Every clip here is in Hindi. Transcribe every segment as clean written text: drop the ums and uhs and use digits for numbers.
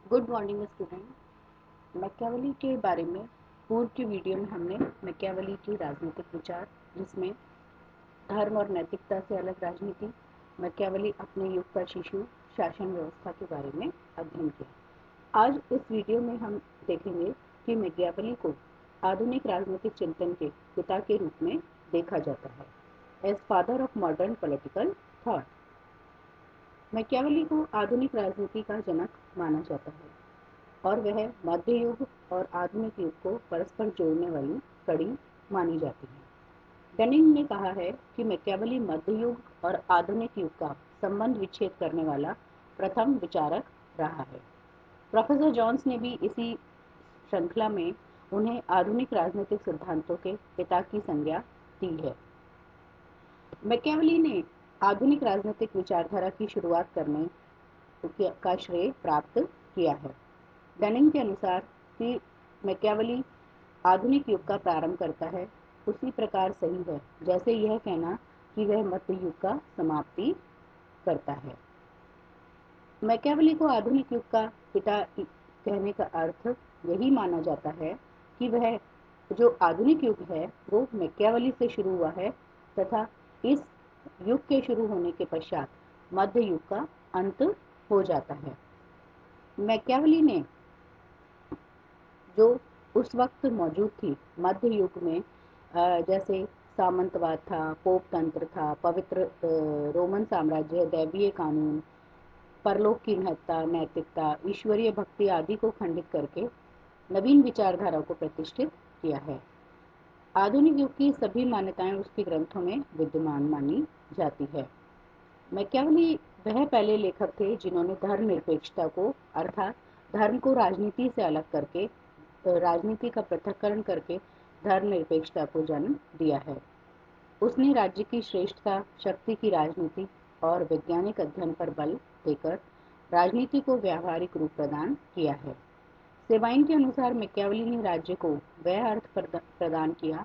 Good morning student. मैकियावेली के बारे में पूर्व की वीडियो में हमने मैकियावेली की राजनीतिक विचार, जिसमें धर्म और नैतिकता से अलग राजनीति, मैकियावेली अपने युग का शिशु, शासन व्यवस्था के बारे में अध्ययन किया। आज इस वीडियो में हम देखेंगे कि मैकियावेली को आधुनिक राजनीतिक चिंतन के पिता के रूप में देखा जाता है, as father of modern political thought. Machiavelli को आधुनिक राजनीति का जनक माना जाता है और वह मध्य युग और आधुनिक युग को परस्पर जोड़ने वाली कड़ी मानी जाती है। डनिंग ने कहा है कि मैकियावेली मध्य युग और आधुनिक युग का संबंध विच्छेद करने वाला प्रथम विचारक रहा है। प्रोफेसर जॉन्स ने भी इसी श्रृंखला में उन्हें आधुनिक राजनीतिक सिद्धांतों के पिता की संज्ञा दी है। मैकियावेली ने आधुनिक राजनीतिक विचारधारा की शुरुआत करने का श्रेय प्राप्त किया है। डनिंग के अनुसार कि मैकियावेली आधुनिक युग का प्रारंभ करता है, उसी प्रकार सही है जैसे यह कहना कि वह मध्य युग का समाप्ति करता है। मैकियावेली को आधुनिक युग का पिता कहने का अर्थ यही माना जाता है कि वह जो आधुनिक युग है वो मैकियावेली से शुरू हुआ है तथा इस युग के शुरू होने के पश्चात मध्य युग का अंत हो जाता है। मैकियावेली ने जो उस वक्त मौजूद थी मध्य युग में, जैसे सामंतवाद था, पोप तंत्र था, पवित्र रोमन साम्राज्य, दैवीय कानून, परलोक की महत्ता, नैतिकता, ईश्वरीय भक्ति आदि को खंडित करके नवीन विचारधारा को प्रतिष्ठित किया है। आधुनिक युग की सभी मान्यताएं उसके ग्रंथों में विद्यमान मानी जाती है। मैकियावेली वह पहले लेखक थे जिन्होंने धर्मनिरपेक्षता को, अर्थात धर्म को राजनीति से अलग करके, राजनीति का पृथक्करण करके धर्मनिरपेक्षता को जन्म दिया है। उसने राज्य की श्रेष्ठता, शक्ति की राजनीति और वैज्ञानिक अध्ययन पर बल देकर राजनीति को व्यावहारिक रूप प्रदान किया है। सेबाइन के अनुसार मैकियावेली ने राज्य को वह अर्थ प्रदान किया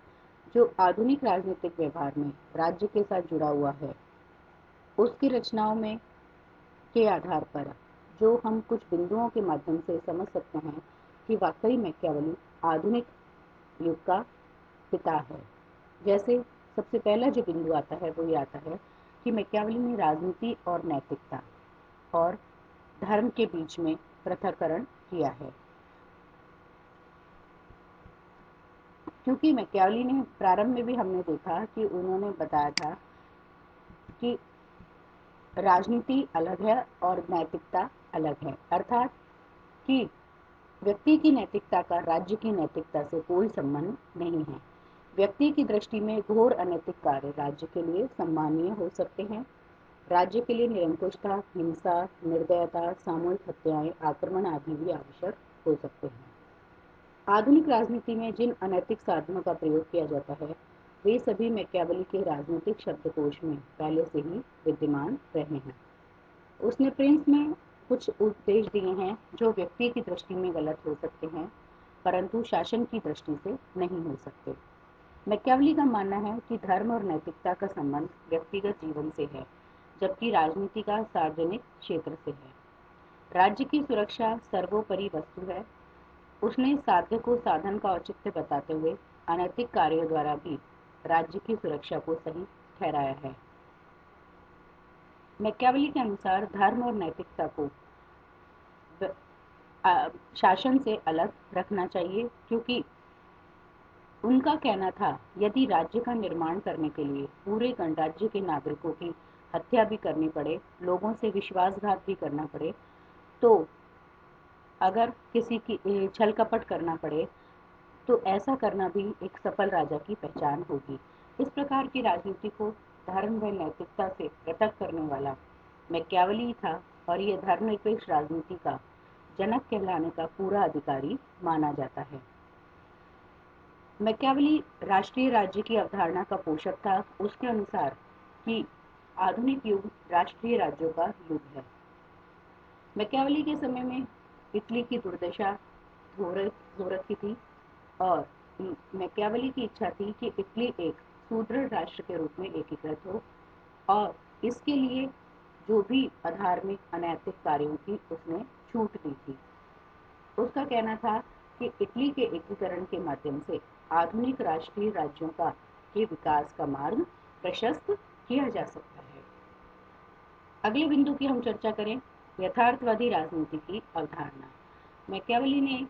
जो आधुनिक राजनीतिक व्यवहार में राज्य के साथ जुड़ा हुआ है। उसकी रचनाओं में के आधार पर जो हम कुछ बिंदुओं के माध्यम से समझ सकते हैं कि वाकई मैकियावेली आधुनिक युग का पिता है। जैसे सबसे पहला जो बिंदु आता है वो ये आता है कि मैकियावेली ने राजनीति और नैतिकता और धर्म के बीच में पृथक्करण किया है। क्योंकि मैकियावेली ने प्रारंभ में भी हमने देखा कि उन्होंने बताया था कि राजनीति अलग है और नैतिकता अलग है, अर्थात कि व्यक्ति की नैतिकता का राज्य की नैतिकता से कोई संबंध नहीं है। व्यक्ति की दृष्टि में घोर अनैतिक कार्य राज्य के लिए सम्मानीय हो सकते हैं। राज्य के लिए निरंकुशता, हिंसा, निर्दयता, सामूहिक हत्याएं, आक्रमण आदि भी आवश्यक हो सकते हैं। आधुनिक राजनीति में जिन अनैतिक साधनों का प्रयोग किया जाता है वे सभी मैकियावेली के राजनीतिक शब्दकोश में पहले से ही विद्यमान रहे हैं। उसने प्रिंस में कुछ उपदेश दिए हैं जो व्यक्ति की दृष्टि में गलत हो सकते हैं परंतु शासन की दृष्टि से नहीं हो सकते। मैकियावेली का मानना है कि धर्म और नैतिकता का संबंध व्यक्तिगत जीवन से है जबकि राजनीति का सार्वजनिक क्षेत्र से है। राज्य की सुरक्षा सर्वोपरि वस्तु है। उसने साध्य को साधन का औचित्य बताते हुए अनैतिक कार्यों द्वारा भी राज्य की सुरक्षा को सही ठहराया है। मैकियावेली के अनुसार धर्म और नैतिकता को शासन से अलग रखना चाहिए क्योंकि उनका कहना था यदि राज्य का निर्माण करने के लिए पूरे गणराज्य के नागरिकों की हत्या भी करनी पड़े, लोगों से विश्वासघात भी करना पड़े, तो अगर किसी की छल कपट करना पड़े तो ऐसा करना भी एक सफल राजा की पहचान होगी। इस प्रकार की राजनीति को धर्म व नैतिकता से पृथक करने वाला मैकियावेली था और यह धर्मनिरपेक्ष राजनीति का जनक कहलाने का पूरा अधिकारी माना जाता है। मैकियावेली राष्ट्रीय राज्य की अवधारणा का पोषक था। उसके अनुसार कि आधुनिक युग राष्ट्रीय राज्यों का युग है। मैकियावेली के समय में इटली की दुर्दशा हो रखी थी और मैकियावेली की इच्छा थी कि इटली एक सुदृढ़ राष्ट्र के रूप में एकीकृत हो और इसके लिए जो भी अधार्मिक अनैतिक कार्यों की उसने छूट दी थी। उसका कहना था कि इटली के एकीकरण के माध्यम से आधुनिक राष्ट्रीय राज्यों का के विकास का मार्ग प्रशस्त किया जा सकता है। अगले बिंदु की हम चर्चा करें, यथार्थवादी राजनीति की अवधारणा। मैकियावेली ने,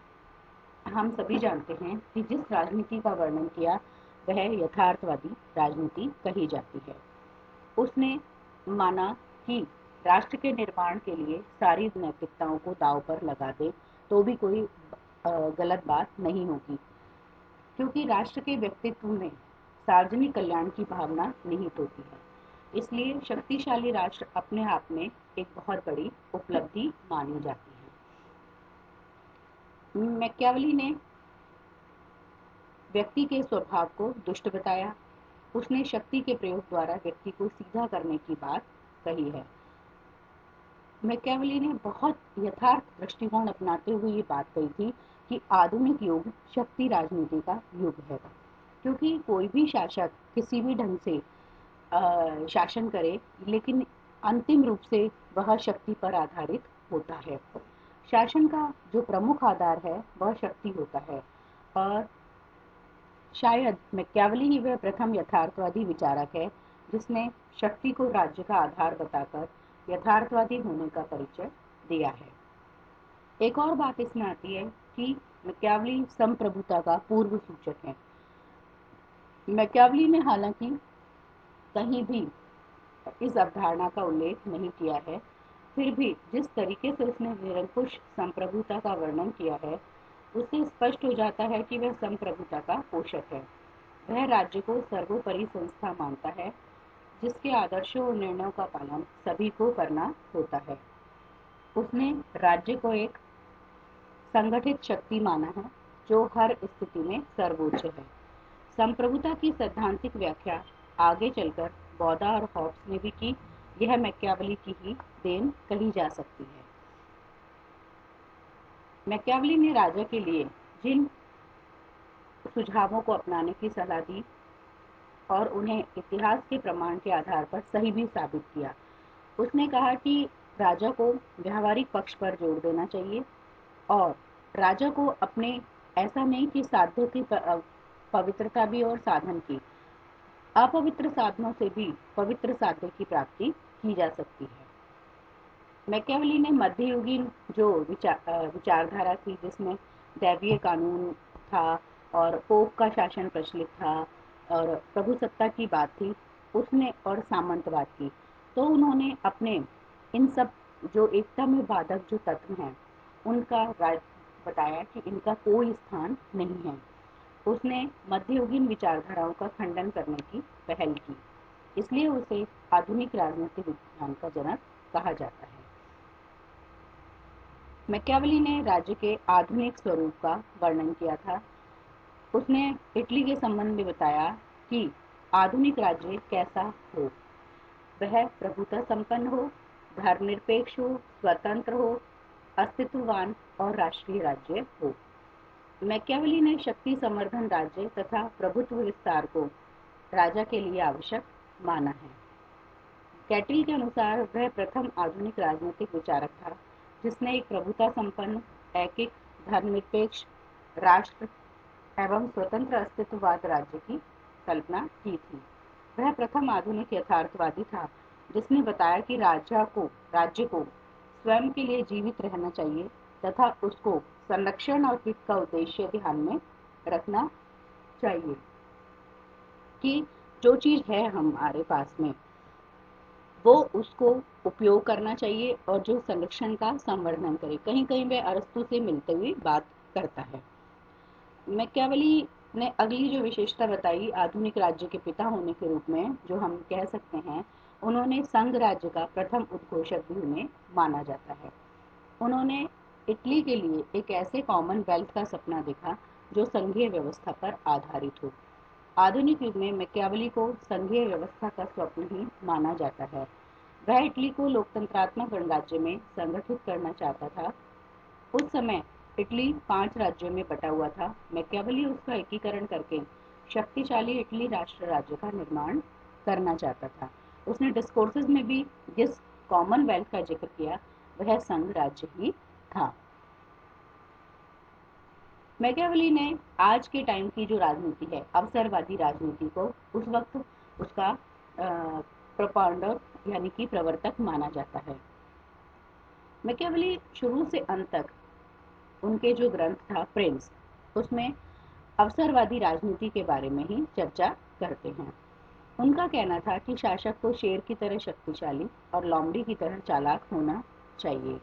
हम सभी जानते हैं कि जिस राजनीति का वर्णन किया वह यथार्थवादी राजनीति कही जाती है। उसने माना कि राष्ट्र के निर्माण के लिए सारी नैतिकताओं को दांव पर लगा दे तो भी कोई गलत बात नहीं होगी, क्योंकि राष्ट्र के व्यक्तित्व में सार्वजनिक कल्याण की भावना निहित होती है। इसलिए शक्तिशाली राष्ट्र अपने आप में एक बहुत बड़ी उपलब्धि मानी जाती है। मैकियावेली ने व्यक्ति के स्वभाव को दुष्ट बताया। उसने शक्ति के प्रयोग द्वारा व्यक्ति को सीधा करने की बात कही है। मैकियावेली ने बहुत यथार्थ दृष्टिकोण अपनाते हुए ये बात कही थी कि आधुनिक युग शक्ति राजनीति का युग है, क्योंकि कोई भी शासक किसी भी ढंग से शासन करे, लेकिन अंतिम रूप से वह शक्ति पर आधारित होता है। शासन का जो प्रमुख आधार है वह शक्ति होता है, और शायद मैकियावेली ही वह प्रथम यथार्थवादी विचारक है जिसने शक्ति को राज्य का आधार बताकर यथार्थवादी होने का परिचय दिया है। एक और बात इसमें आती है कि मैकियावेली संप्रभुता का पूर्व सूचक है। मैकियावेली ने हालांकि कहीं भी इस अवधारणा का उल्लेख नहीं किया है, फिर भी जिस तरीके से उसने निरंकुश संप्रभुता का वर्णन किया है, उससे स्पष्ट हो जाता है कि वह संप्रभुता का पोषक है। वह राज्य को सर्वोपरि संस्था मानता है, जिसके आदर्शों और निर्णयों का पालन सभी को करना होता है। उसने राज्य को एक संगठित शक्ति माना है जो हर स्थिति में सर्वोच्च है। संप्रभुता की सैद्धांतिक व्याख्या आगे चलकर बौदा और हॉब्स ने भी की। यह मैकियावेली की ही देन कही जा सकती है। मैकियावेली ने राजा के लिए जिन सुझावों को अपनाने की सलाह दी और उन्हें इतिहास के प्रमाण के आधार पर सही भी साबित किया। उसने कहा कि राजा को व्यावहारिक पक्ष पर जोर देना चाहिए, और राजा को अपने, ऐसा नहीं कि साध्यों की पवित्रता भी और साधन की, अपवित्र साधनों से भी पवित्र साध्य की प्राप्ति की जा सकती है। मैकियावेली ने मध्ययुगीन जो विचारधारा थी, जिसमें दैवीय कानून था और पोप का शासन प्रचलित था और प्रभुसत्ता की बात थी, उसने, और सामंतवाद की, तो उन्होंने अपने इन सब जो एकता में बाधक जो तत्व हैं उनका बताया कि इनका कोई स्थान नहीं है। उसने मध्ययुगीन विचारधाराओं का खंडन करने की पहल की, इसलिए उसे आधुनिक राजनीतिक विज्ञान का जनक कहा जाता है। मैकियावेली ने राज्य के आधुनिक स्वरूप का वर्णन किया था। उसने इटली के संबंध में बताया कि आधुनिक राज्य कैसा हो, वह प्रभुता संपन्न हो, धर्मनिरपेक्ष हो, स्वतंत्र हो, अस्तित्ववान और राष्ट्रीय राज्य हो। मैकियावेली ने शक्ति संवर्धन राज्य तथा प्रभुत्व विस्तार को राजा के लिए आवश्यक माना है। कैटिल के अनुसार वह प्रथम आधुनिक राजनीतिक विचारक था जिसने एक प्रभुता संपन्न, ऐकिक, धर्मनिरपेक्ष राष्ट्र एवं स्वतंत्र अस्तित्ववाद राज्य की कल्पना की थी। वह प्रथम आधुनिक यथार्थवादी था जिसने बताया कि राज्य को स्वयं के लिए जीवित रहना चाहिए तथा उसको संरक्षण और हित का उद्देश्य ध्यान में रखना चाहिए कि जो चीज है हमारे पास में वो उसको उपयोग करना चाहिए और जो संरक्षण का संवर्धन करे। कहीं कहीं वह अरस्तु से मिलते हुए बात करता है। मैकियावेली ने अगली जो विशेषता बताई आधुनिक राज्य के पिता होने के रूप में, जो हम कह सकते हैं, उन्होंने संघ राज्य का प्रथम उद्घोषक भी उन्हें माना जाता है। उन्होंने इटली के लिए एक ऐसे कॉमनवेल्थ का सपना देखा जो संघीय व्यवस्था पर आधारित हो। आधुनिक युग में मैकियावेली को संघीय व्यवस्था का स्वप्न ही माना जाता है। वह इटली को लोकतंत्रात्मक गणराज्य में संगठित करना चाहता था। उस समय इटली 5 राज्यों में बटा हुआ था। मैकियावेली उसका एकीकरण करके शक्तिशाली इटली राष्ट्र राज्य का निर्माण करना चाहता था। उसने डिस्कोर्सेस में भी जिस कॉमनवेल्थ का जिक्र किया वह संघ राज्य ही था। मैकियावेली ने आज के टाइम की जो राजनीति है, अवसरवादी राजनीति को उस वक्त उसका प्रोपाउंडर यानी कि प्रवर्तक माना जाता है। मैकियावेली शुरू से अंत तक उनके जो ग्रंथ था प्रिंस, उसमें अवसरवादी राजनीति के बारे में ही चर्चा करते हैं। उनका कहना था कि शासक को शेर की तरह शक्तिशाली और लोमड़ी की तरह चालाक होना चाहिए।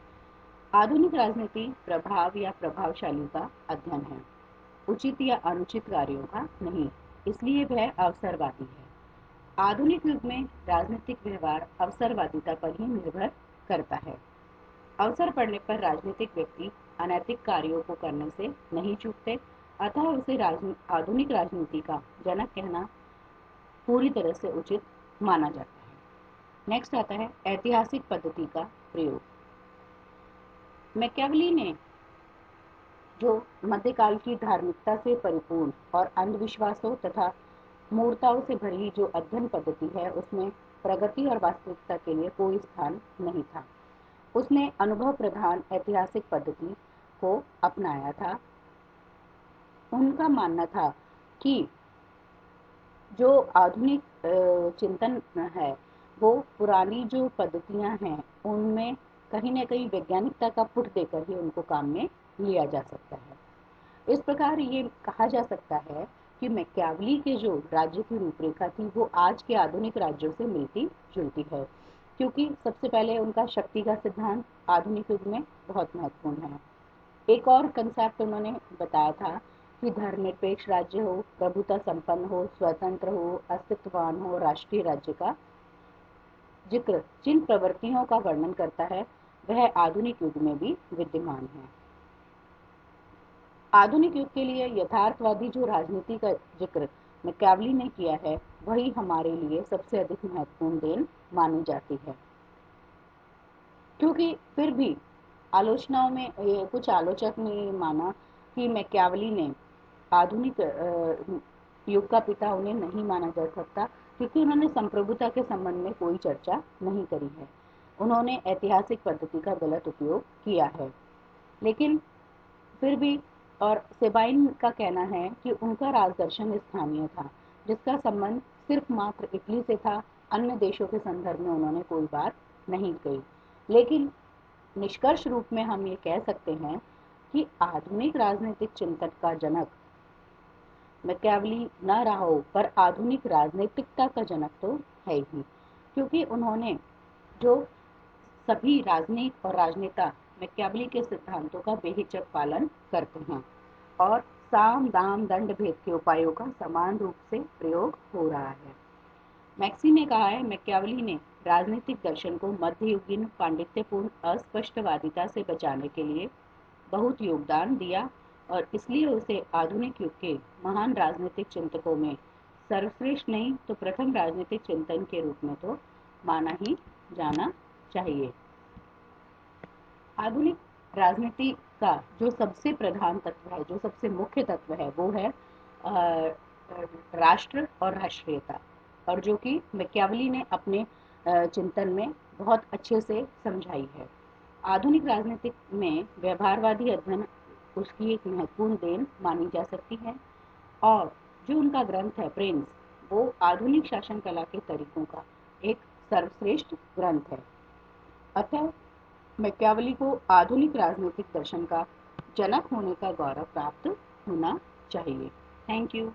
आधुनिक राजनीति प्रभाव या प्रभावशाली का अध्ययन है, उचित या अनुचित कार्यों का नहीं, इसलिए वह अवसरवादी है। आधुनिक युग में राजनीतिक व्यवहार अवसरवादिता पर ही निर्भर करता है। अवसर पड़ने पर राजनीतिक व्यक्ति अनैतिक कार्यों को करने से नहीं चूकते, अतः उसे आधुनिक राजनीति का जनक कहना पूरी तरह से उचित माना जाता है। नेक्स्ट आता है ऐतिहासिक पद्धति का प्रयोग। मैकियावेली ने जो मध्यकाल की धार्मिकता से परिपूर्ण और अंधविश्वासों तथा मूर्ताओं से भरी जो अध्ययन पद्धति है, उसमें प्रगति और वास्तविकता के लिए कोई स्थान नहीं था। उसने अनुभव प्रधान ऐतिहासिक पद्धति को अपनाया था। उनका मानना था कि जो आधुनिक चिंतन है, वो पुरानी जो पद्धतियां हैं उनमें कहीं न कहीं वैज्ञानिकता का पुट देकर ही उनको काम में लिया जा सकता है। इस प्रकार ये कहा जा सकता है कि मैकियावेली के जो राज्य की रूपरेखा थी वो आज के आधुनिक राज्यों से मिलती जुलती है, क्योंकि सबसे पहले उनका शक्ति का सिद्धांत आधुनिक युग में बहुत महत्वपूर्ण है। एक और कंसेप्ट उन्होंने बताया था कि धर्मनिरपेक्ष राज्य हो, प्रभुता संपन्न हो, स्वतंत्र हो, अस्तित्ववान हो, राष्ट्रीय राज्य का जिक्र जिन प्रवृत्तियों का वर्णन करता है वह आधुनिक युग में भी विद्यमान है। आधुनिक युग के लिए यथार्थवादी जो राजनीति का जिक्र मैकियावेली ने किया है, वही हमारे लिए सबसे अधिक महत्वपूर्ण देन मानी जाती है, क्योंकि फिर भी आलोचनाओं में कुछ आलोचक ने माना कि मैकियावेली ने आधुनिक युग का पिता उन्हें नहीं माना जा सकता, क्योंकि उन्होंने संप्रभुता के संबंध में कोई चर्चा नहीं करी है। उन्होंने ऐतिहासिक पद्धति का गलत उपयोग किया है। लेकिन फिर भी और सेबाइन का कहना है कि उनका राजदर्शन स्थानीय था, जिसका संबंध सिर्फ मात्र इटली से था, अन्य देशों के संदर्भ में उन्होंने कोई बात नहीं कही। लेकिन निष्कर्ष रूप में हम ये कह सकते हैं कि आधुनिक राजनीतिक चिंतन का जनक मैकियावेली न रहा हो, पर आधुनिक राजनीतिकता का जनक तो है ही, क्योंकि उन्होंने जो सभी राजनीति और राजनेता मैकियावेली के सिद्धांतों का बेहिचक पालन करते हैं और साम दाम दंड भेद के उपायों का समान रूप से प्रयोग हो रहा है। मैक्सी ने कहा है, मैकियावेली ने राजनीतिक दर्शन को मध्ययुगीन पांडित्यपूर्ण अस्पष्टवादिता से बचाने के लिए बहुत योगदान दिया और इसलिए उसे आधुनिक युग के महान राजनीतिक चिंतकों में सर्वश्रेष्ठ नहीं तो प्रथम राजनीतिक चिंतन के रूप में तो माना ही जाना चाहिए। आधुनिक राजनीति का जो सबसे प्रधान तत्व है, जो सबसे मुख्य तत्व है, वो है राष्ट्र और राष्ट्रीयता, और जो कि मैकियावेली ने अपने चिंतन में बहुत अच्छे से समझाई है। आधुनिक राजनीति में व्यवहारवादी अध्ययन उसकी एक महत्वपूर्ण देन मानी जा सकती है, और जो उनका ग्रंथ है प्रिंस, वो आधुनिक शासन कला के तरीकों का एक सर्वश्रेष्ठ ग्रंथ है। अतः मैकियावेली को आधुनिक राजनीतिक दर्शन का जनक होने का गौरव प्राप्त होना चाहिए। Thank you.